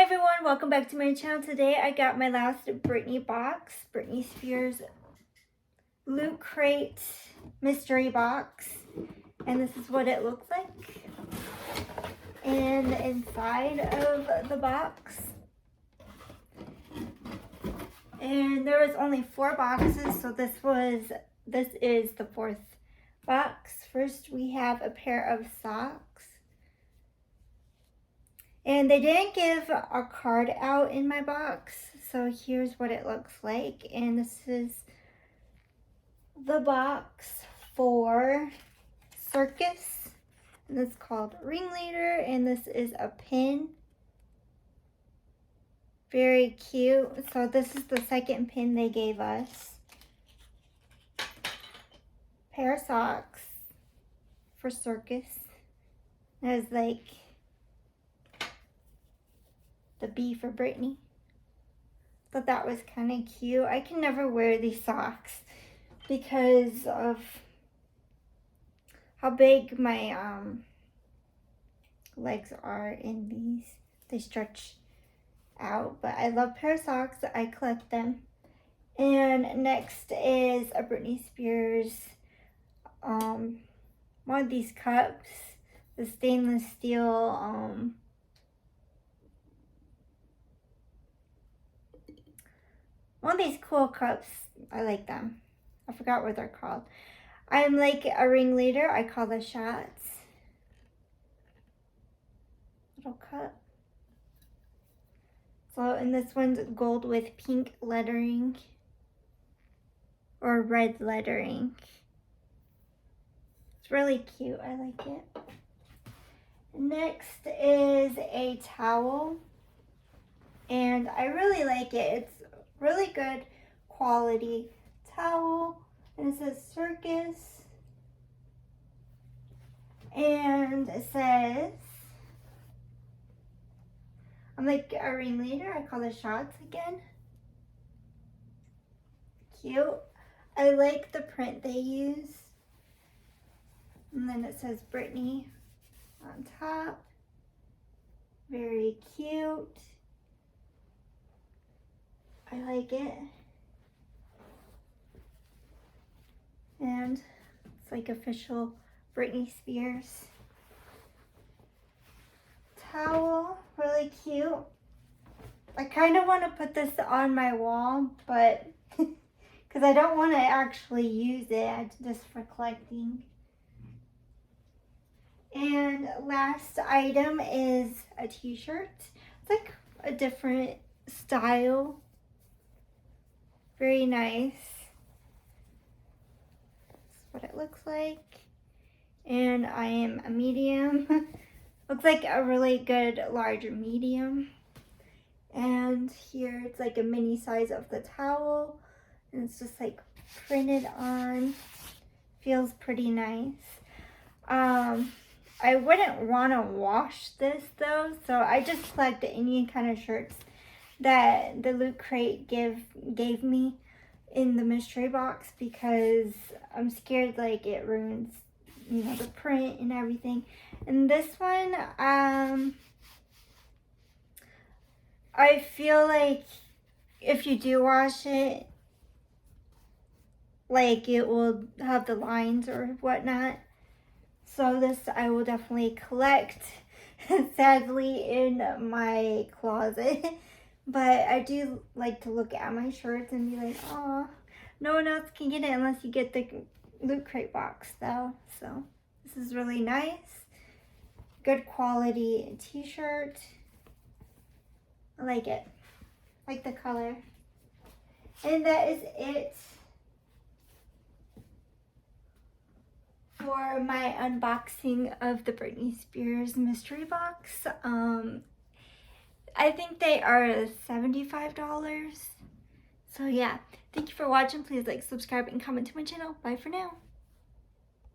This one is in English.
everyone, welcome back to my channel. Today I got my last Britney box, Britney Spears Loot Crate mystery box, and this is what it looks like. And inside of the box, and there was only 4 boxes, so this is the 4th box. First we have a pair of socks. And they didn't give a card out in my box, so here's what it looks like. And this is the box for Circus, and it's called Ringleader, and this is a pin. Very cute. So this is the second pin they gave us. Pair of socks for Circus. There's like the B for Britney. Thought that was kind of cute. I can never wear these socks because of how big my legs are in these. They stretch out, but I love pair of socks. I collect them. And next is a Britney Spears one of these cups, the stainless steel one of these cool cups. I like them. I forgot what they're called. I'm like a ringleader. I call the shots. Little cup. So, and this one's gold with pink lettering. Or red lettering. It's really cute. I like it. Next is a towel. And I really like it. It's really good quality towel, and it says Circus, and it says I'm like a ringleader. I call the shots again. Cute. I like the print they use, and then it says Britney on top. Very cute. I like it. And it's like official Britney Spears towel. Really cute. I kind of want to put this on my wall, but because I don't want to actually use it, just for collecting. And last item is a t-shirt. It's like a different style. Very nice. That's what it looks like. And I am a medium. Looks like a really good large medium. And here it's like a mini size of the towel. And it's just like printed on. Feels pretty nice. I wouldn't want to wash this though. So I just collect any kind of shirts that the Loot Crate gave me in the mystery box, because I'm scared like it ruins, you know, the print and everything. And this one, I feel like if you do wash it, like it will have the lines or whatnot. So this I will definitely collect, sadly, in my closet. But I do like to look at my shirts and be like, oh, no one else can get it unless you get the Loot Crate box though. So this is really nice. Good quality t-shirt. I like it. I like the color. And that is it for my unboxing of the Britney Spears mystery box. I think they are $75. So yeah, thank you for watching. Please like, subscribe, and comment to my channel. Bye for now.